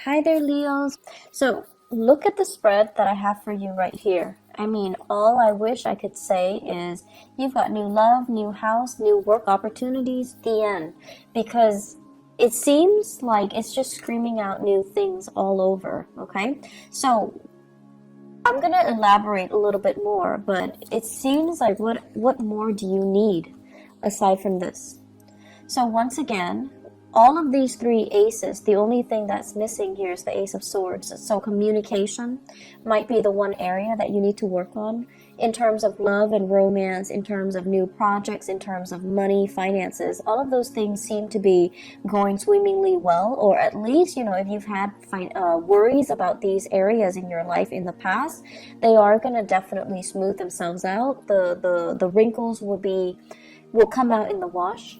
Hi there, Leos. So, look at the spread that I have for you right here. I mean, all I wish I could say is you've got new love, new house, new work opportunities, the end. Because it seems like it's just screaming out new things all over, okay? So, I'm gonna elaborate a little bit more, but it seems like what more do you need aside from this? So once again, all of these three aces, the only thing that's missing here is the Ace of Swords. So communication might be the one area that you need to work on in terms of love and romance, in terms of new projects, in terms of money, finances. All of those things seem to be going swimmingly well, or at least, if you've had worries about these areas in your life in the past, they are going to definitely smooth themselves out. The wrinkles will come out in the wash,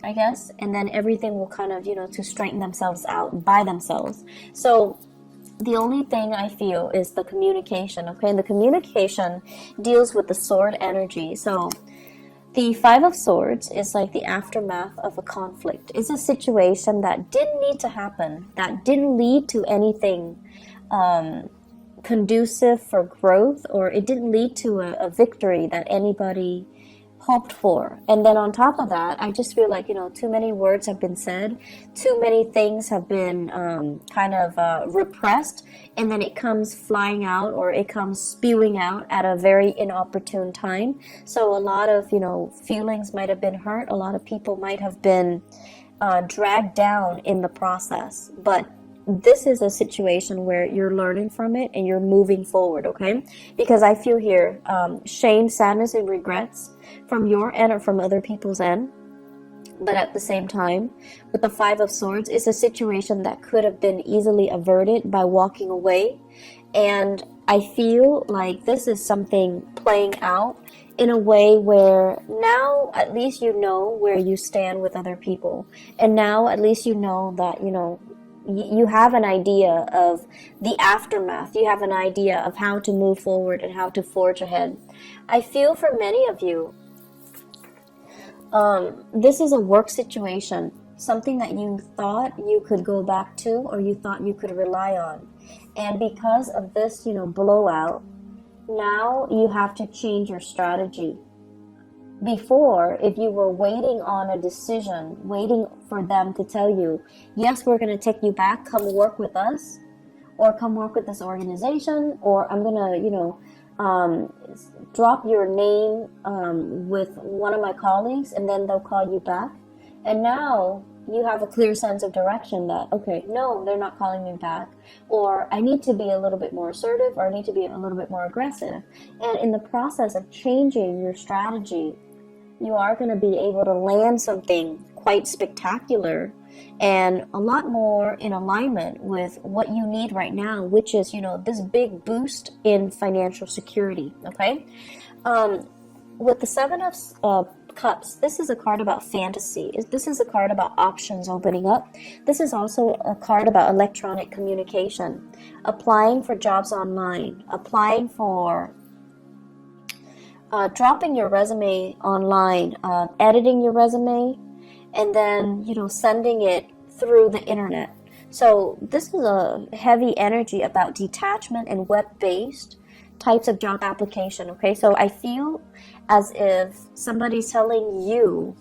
I guess, and then everything will kind of, to straighten themselves out by themselves. So the only thing I feel is the communication, okay? And the communication deals with the sword energy. So the Five of Swords is like the aftermath of a conflict. It's a situation that didn't need to happen, that didn't lead to anything conducive for growth, or it didn't lead to a victory that anybody hoped for. And then on top of that, I just feel like, too many words have been said, too many things have been repressed, and then it comes flying out, or it comes spewing out at a very inopportune time. So a lot of, feelings might have been hurt, a lot of people might have been dragged down in the process. But this is a situation where you're learning from it and you're moving forward, okay? Because I feel here shame, sadness, and regrets from your end or from other people's end. But at the same time, with the Five of Swords, it's a situation that could have been easily averted by walking away. And I feel like this is something playing out in a way where now at least you know where you stand with other people. And now at least you know that, you have an idea of the aftermath. You have an idea of how to move forward and how to forge ahead. I feel for many of you, this is a work situation, something that you thought you could go back to, or you thought you could rely on. And because of this, blowout, now you have to change your strategy. Before, if you were waiting on a decision, waiting for them to tell you, yes, we're going to take you back, come work with us, or come work with this organization, or I'm going to, drop your name with one of my colleagues, and then they'll call you back. And now you have a clear sense of direction that, okay, no, they're not calling me back, or I need to be a little bit more assertive, or I need to be a little bit more aggressive. And in the process of changing your strategy, you are going to be able to land something quite spectacular and a lot more in alignment with what you need right now, which is, this big boost in financial security, okay? With the Seven of Cups, this is a card about fantasy. This is a card about options opening up. This is also a card about electronic communication, applying for jobs online, applying for dropping your resume online, editing your resume, and then, sending it through the internet. So this is a heavy energy about detachment and web-based types of job application, okay? So I feel as if somebody's telling you,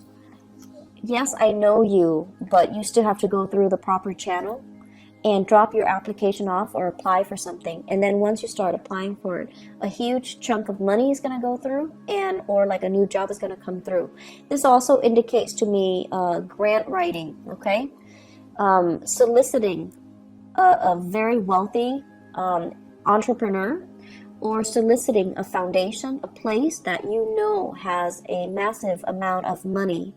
yes, I know you, but you still have to go through the proper channel and drop your application off or apply for something. And then once you start applying for it, a huge chunk of money is going to go through, or like a new job is going to come through. This also indicates to me grant writing, okay? Soliciting a very wealthy entrepreneur, or soliciting a foundation, a place that has a massive amount of money,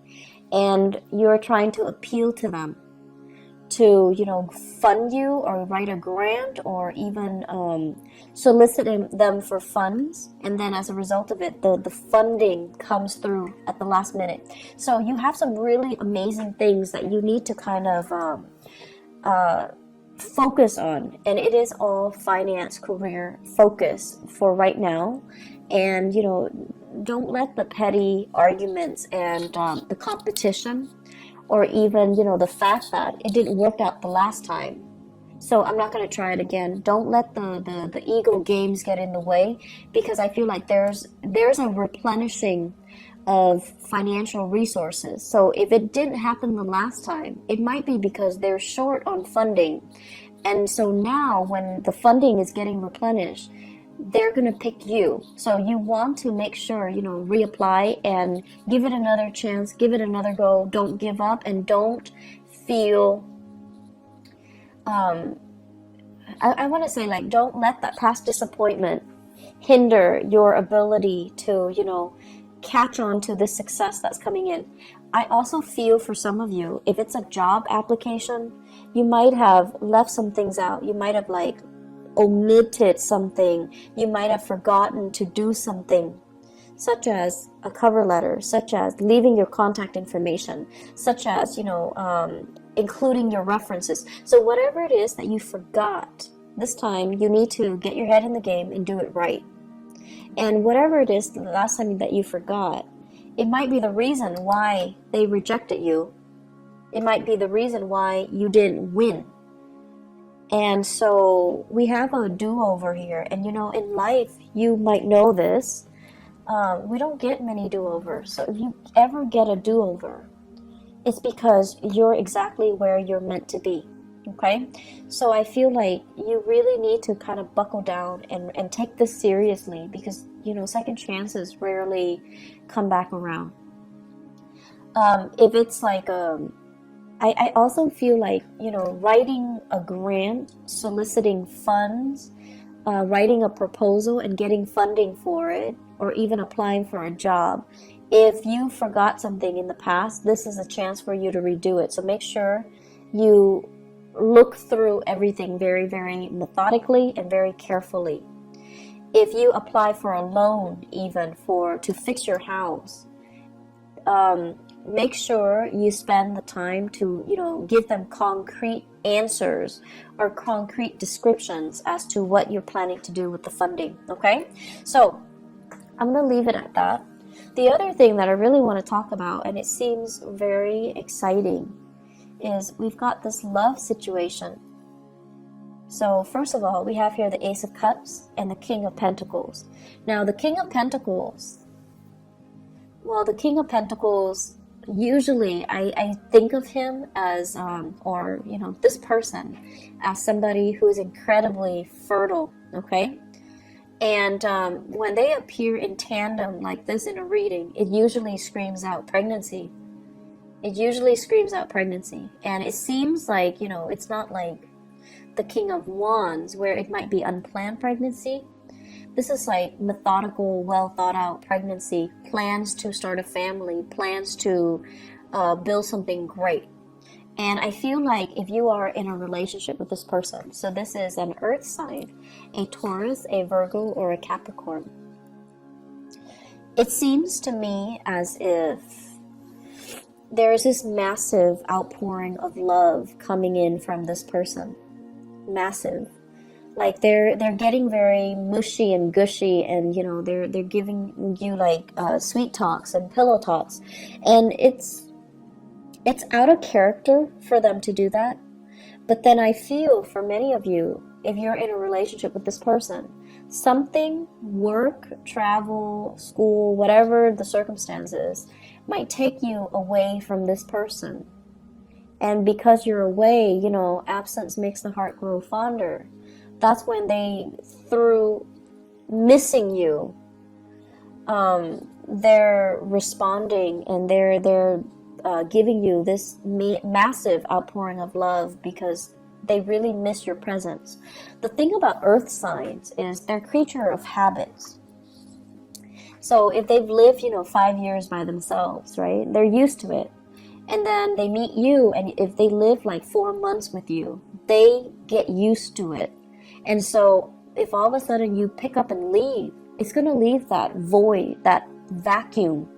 and you're trying to appeal to them to, fund you or write a grant, or even soliciting them for funds. And then as a result of it, the funding comes through at the last minute. So you have some really amazing things that you need to kind of focus on. And it is all finance, career focus for right now. And, don't let the petty arguments and the competition, or even, the fact that it didn't work out the last time, So I'm not going to try it again. Don't let the ego games get in the way, because I feel like there's a replenishing of financial resources. So if it didn't happen the last time, it might be because they're short on funding. And so now when the funding is getting replenished, they're going to pick you. So you want to make sure, reapply and give it another chance, give it another go. Don't give up, and don't feel, I want to say, like, don't let that past disappointment hinder your ability to, catch on to the success that's coming in. I also feel for some of you, if it's a job application, you might have left some things out. You might have omitted something. You might have forgotten to do something, such as a cover letter, such as leaving your contact information, such as, including your references. So whatever it is that you forgot, this time you need to get your head in the game and do it right. And whatever it is, the last time that you forgot, it might be the reason why they rejected you. It might be the reason why you didn't win. And so we have a do-over here. And in life, you might know this, we don't get many do-overs. So if you ever get a do-over, it's because you're exactly where you're meant to be. Okay? So I feel like you really need to kind of buckle down and take this seriously, because, second chances rarely come back around. If it's like, I also feel like, writing a grant, soliciting funds, writing a proposal and getting funding for it, or even applying for a job. If you forgot something in the past, this is a chance for you to redo it. So make sure you look through everything very, very methodically and very carefully. If you apply for a loan, even to fix your house, make sure you spend the time to, give them concrete answers or concrete descriptions as to what you're planning to do with the funding. Okay? So I'm going to leave it at that. The other thing that I really want to talk about, and it seems very exciting, is we've got this love situation. So first of all, we have here the Ace of Cups and the King of Pentacles. Now the King of Pentacles, usually I think of him as, this person as somebody who is incredibly fertile, okay? And when they appear in tandem like this in a reading, it usually screams out pregnancy. It usually screams out pregnancy. And it seems like, it's not like the King of Wands where it might be unplanned pregnancy. This is like methodical, well thought out pregnancy, plans to start a family, plans to build something great. And I feel like if you are in a relationship with this person, so this is an earth sign, a Taurus, a Virgo, or a Capricorn, it seems to me as if there's this massive outpouring of love coming in from this person. Massive. Like they're getting very mushy and gushy, and they're giving you sweet talks and pillow talks, and it's out of character for them to do that. But then I feel for many of you, if you're in a relationship with this person, something, work, travel, school, whatever the circumstances, might take you away from this person. And because you're away, absence makes the heart grow fonder. That's when they, through missing you, they're responding, and they're giving you this massive outpouring of love because they really miss your presence. The thing about earth signs is they're creature of habits. So if they've lived, 5 years by themselves, right, they're used to it. And then they meet you, and if they live 4 months with you, they get used to it. And so if all of a sudden you pick up and leave, it's going to leave that void, that vacuum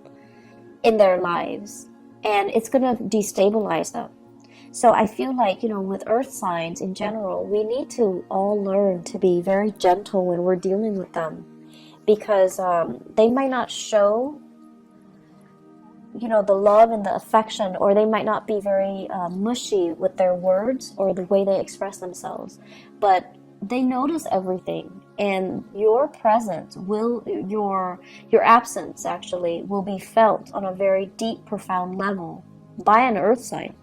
in their lives, and it's going to destabilize them. So I feel like, with earth signs in general, we need to all learn to be very gentle when we're dealing with them, because they might not show you know, the love and the affection, or they might not be very mushy with their words or the way they express themselves, but they notice everything, and your presence will, your absence actually will be felt on a very deep, profound level by an earth sign.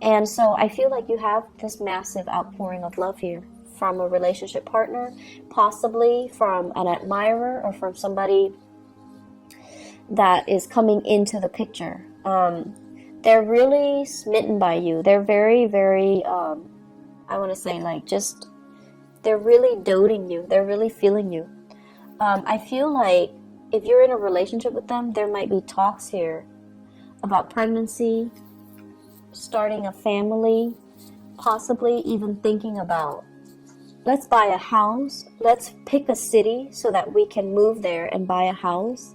And so I feel like you have this massive outpouring of love here from a relationship partner, possibly from an admirer or from somebody that is coming into the picture. They're really smitten by you. They're very, very, I want to say, like, just, they're really doting you. They're really feeling you. I feel like if you're in a relationship with them, there might be talks here about pregnancy, starting a family, possibly even thinking about, let's buy a house, let's pick a city so that we can move there and buy a house.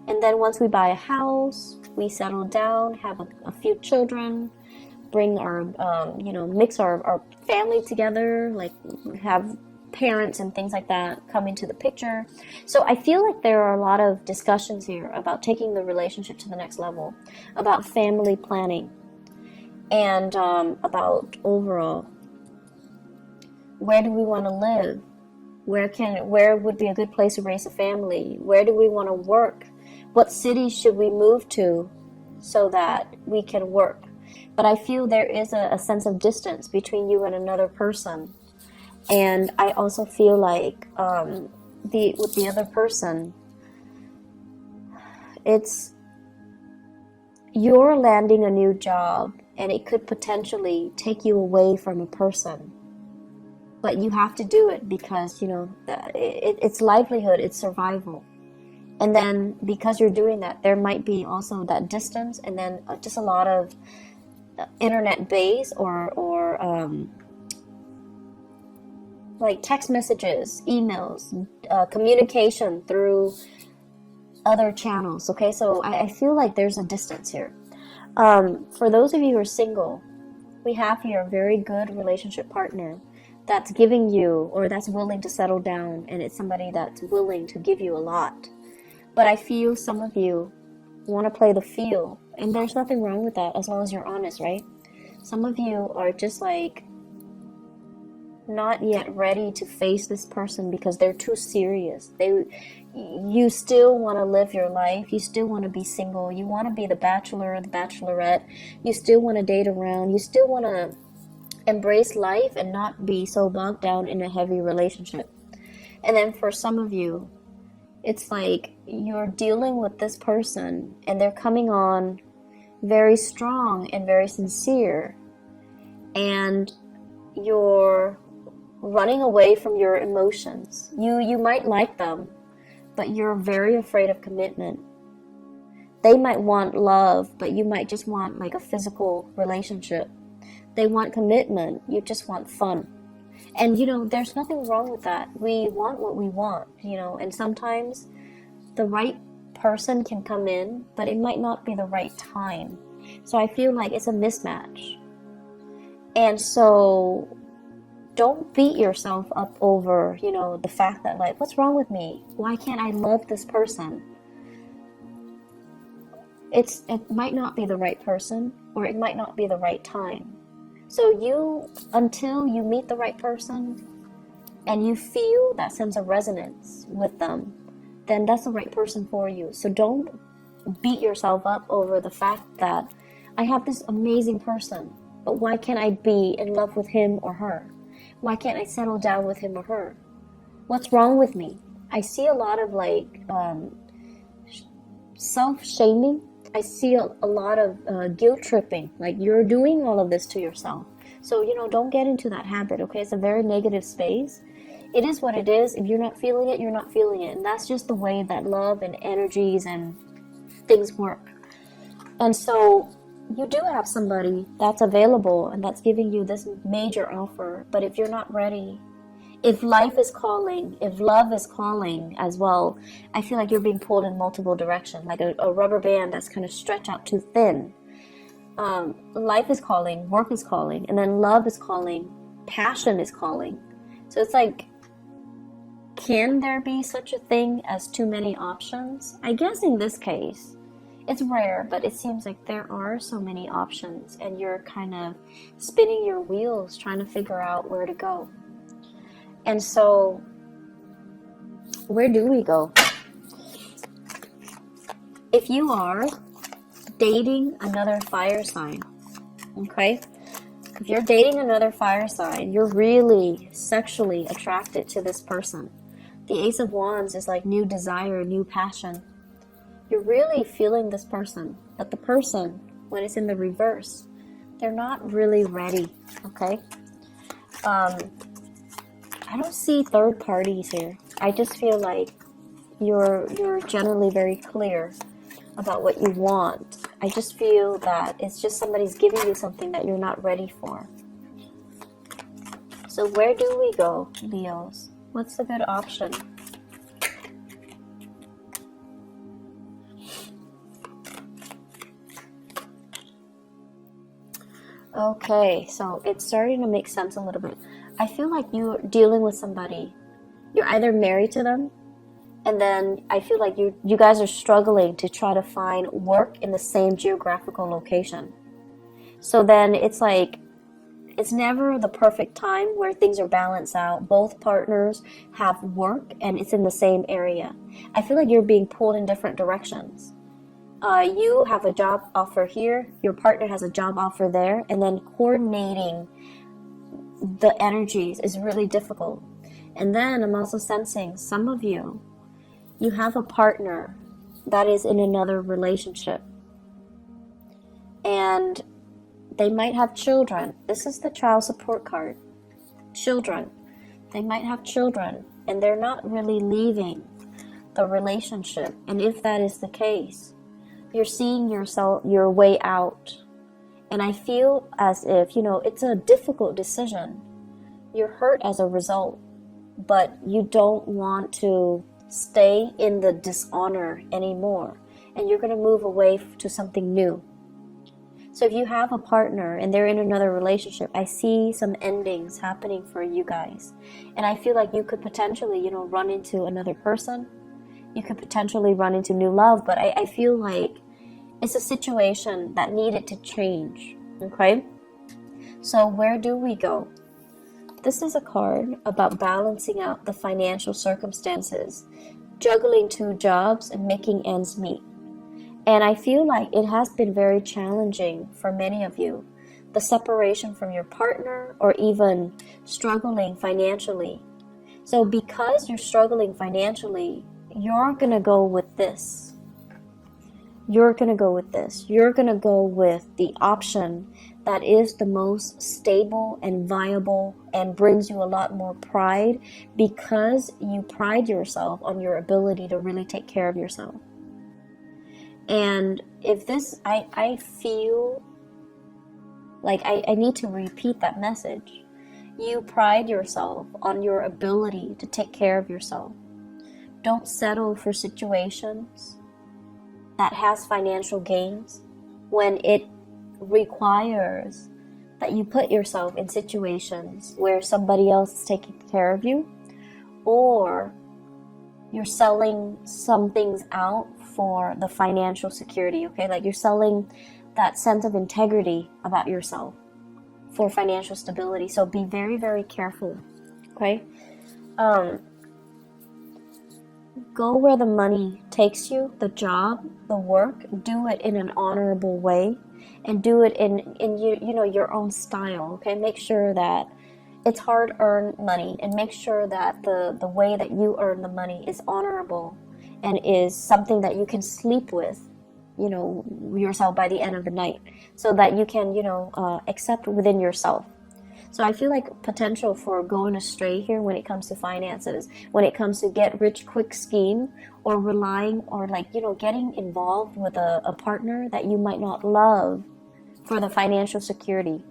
And then once we buy a house, we settle down, have a few children, bring our, mix our family together, like have parents and things like that come into the picture. So I feel like there are a lot of discussions here about taking the relationship to the next level, about family planning, and about overall, where do we want to live? Where would be a good place to raise a family? Where do we want to work? What city should we move to so that we can work? But I feel there is a sense of distance between you and another person. And I also feel like with the other person, it's, you're landing a new job and it could potentially take you away from a person. But you have to do it because, you know, it's livelihood, it's survival. And then because you're doing that, there might be also that distance, and then just a lot of internet based or like text messages, emails, communication through other channels. Okay, so I feel like there's a distance here. For those of you who are single, we have here a very good relationship partner that's giving you, or that's willing to settle down, and it's somebody that's willing to give you a lot. But I feel some of you want to play the field, and there's nothing wrong with that as long as you're honest, right? Some of you are just like not yet ready to face this person because they're too serious. You still want to live your life. You still want to be single. You want to be the bachelor or the bachelorette. You still want to date around. You still want to embrace life and not be so bogged down in a heavy relationship. And then for some of you, it's like you're dealing with this person and they're coming on very strong and very sincere, and you're running away from your emotions. You might like them, but you're very afraid of commitment. They might want love, but you might just want like a physical relationship. They want commitment, you just want fun. And, you know, there's nothing wrong with that. We want what we want, you know, and sometimes the right person can come in, but it might not be the right time. So I feel like it's a mismatch. And so don't beat yourself up over, you know, the fact that, like, what's wrong with me? Why can't I love this person? It might not be the right person, or it might not be the right time. So until you meet the right person and you feel that sense of resonance with them, then that's the right person for you. So don't beat yourself up over the fact that I have this amazing person, but why can't I be in love with him or her? Why can't I settle down with him or her? What's wrong with me? I see a lot of like self-shaming. I see a lot of guilt tripping, like you're doing all of this to yourself. So, you know, don't get into that habit, okay? It's a very negative space. It is what it is. If you're not feeling it, you're not feeling it. And that's just the way that love and energies and things work. And so you do have somebody that's available and that's giving you this major offer. But if you're not ready, if life is calling, if love is calling as well, I feel like you're being pulled in multiple directions, like a rubber band that's kind of stretched out too thin. Life is calling, work is calling, and then love is calling, passion is calling. So it's like, can there be such a thing as too many options? I guess in this case, It's rare, but it seems like there are so many options, and you're kind of spinning your wheels trying to figure out where to go. And so, where do we go? If you are dating another fire sign, okay? If you're dating another fire sign, you're really sexually attracted to this person. The Ace of Wands is like new desire, new passion. You're really feeling this person, but the person, when it's in the reverse, they're not really ready, okay? I don't see third parties here. I just feel like you're generally very clear about what you want. I just feel that it's just somebody's giving you something that you're not ready for. So where do we go, Leos? What's a good option? Okay, so it's starting to make sense a little bit. I feel like you're dealing with somebody. You're either married to them, and then I feel like you guys are struggling to try to find work in the same geographical location. So then it's like, it's never the perfect time where things are balanced out. Both partners have work and it's in the same area. I feel like you're being pulled in different directions. You have a job offer here, your partner has a job offer there, and then coordinating the energies is really difficult. And then I'm also sensing some of you have a partner that is in another relationship. And they might have children. This is the child support card. Children. They might have children, and they're not really leaving the relationship. And if that is the case, you're seeing your way out. And I feel as if, it's a difficult decision. You're hurt as a result, but you don't want to stay in the dishonor anymore. And you're going to move away to something new. So if you have a partner and they're in another relationship, I see some endings happening for you guys. And I feel like you could potentially, run into another person. You could potentially run into new love, but I feel like it's a situation that needed to change, okay? So where do we go? This is a card about balancing out the financial circumstances, juggling 2 jobs and making ends meet. And I feel like it has been very challenging for many of you. The separation from your partner or even struggling financially. So because you're struggling financially, you're going to go with this. You're going to go with this. You're going to go with the option that is the most stable and viable and brings you a lot more pride because you pride yourself on your ability to really take care of yourself. And if this, I feel like I need to repeat that message. You pride yourself on your ability to take care of yourself. Don't settle for situations that has financial gains when it requires that you put yourself in situations where somebody else is taking care of you, or you're selling some things out for the financial security, okay? Like you're selling that sense of integrity about yourself for financial stability. So be very, very careful, okay? Go where the money takes you, the job, the work. Do it in an honorable way, and do it in your own style, okay? Make sure that it's hard-earned money, and make sure that the way that you earn the money is honorable and is something that you can sleep with, yourself by the end of the night, so that you can, accept within yourself. So I feel like potential for going astray here when it comes to finances, when it comes to get rich quick scheme, or relying or getting involved with a partner that you might not love for the financial security.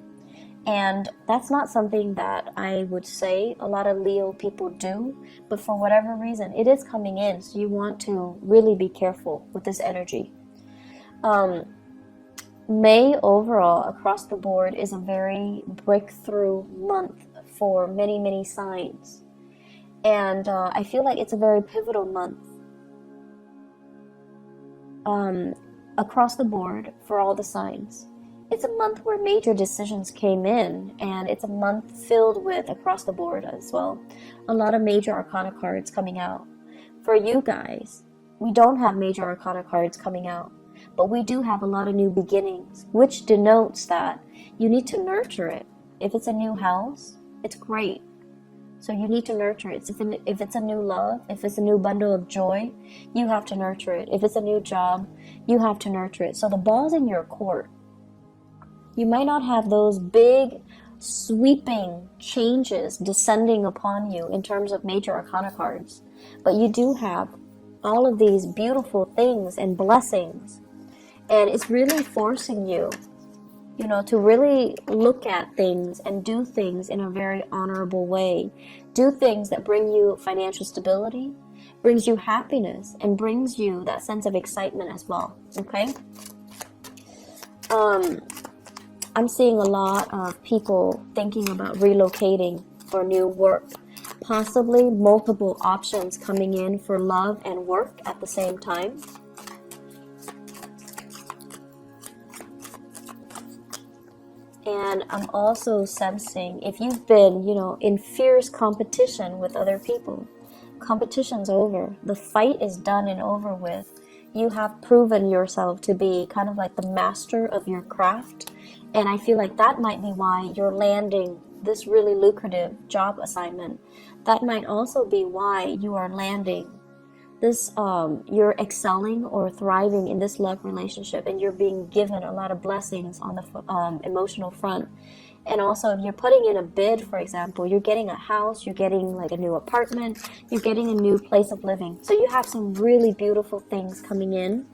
And that's not something that I would say a lot of Leo people do, but for whatever reason, it is coming in. So you want to really be careful with this energy. May overall, across the board, is a very breakthrough month for many, many signs. And I feel like it's a very pivotal month. across the board for all the signs. It's a month where major decisions came in, and it's a month filled with, across the board as well, a lot of major arcana cards coming out. For you guys, we don't have major arcana cards coming out, but we do have a lot of new beginnings, which denotes that you need to nurture it. If it's a new house, it's great. So you need to nurture it. If it's a new love, if it's a new bundle of joy, you have to nurture it. If it's a new job, you have to nurture it. So the ball's in your court. You might not have those big, sweeping changes descending upon you in terms of major arcana cards, but you do have all of these beautiful things and blessings, and it's really forcing you, to really look at things and do things in a very honorable way. Do things that bring you financial stability, brings you happiness, and brings you that sense of excitement as well, okay? I'm seeing a lot of people thinking about relocating for new work, possibly multiple options coming in for love and work at the same time. And I'm also sensing, if you've been, in fierce competition with other people, competition's over. The fight is done and over with. You have proven yourself to be kind of like the master of your craft. And I feel like that might be why you're landing this really lucrative job assignment. That might also be why you are landing this, you're excelling or thriving in this love relationship, and you're being given a lot of blessings on the emotional front. And also, if you're putting in a bid, for example, you're getting a house, you're getting like a new apartment, you're getting a new place of living. So you have some really beautiful things coming in.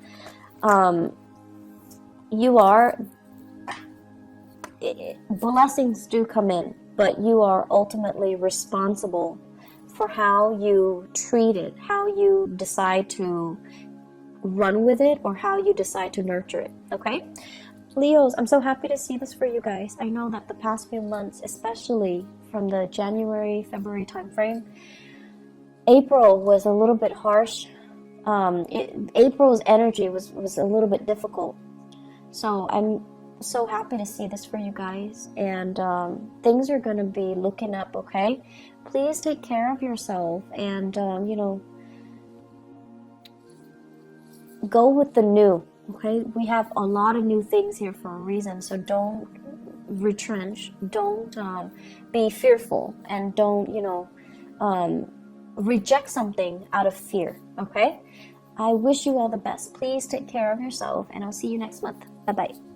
Blessings do come in, but you are ultimately responsible for how you treat it, how you decide to run with it, or how you decide to nurture it, okay? Leos, I'm so happy to see this for you guys. I know that the past few months, especially from the January, February timeframe, April was a little bit harsh. April's energy was a little bit difficult. So I'm so happy to see this for you guys, and things are going to be looking up, okay? Please take care of yourself, and go with the new, okay? We have a lot of new things here for a reason, so don't retrench, don't be fearful, and don't reject something out of fear, okay? I wish you all the best. Please take care of yourself, and I'll see you next month. Bye bye.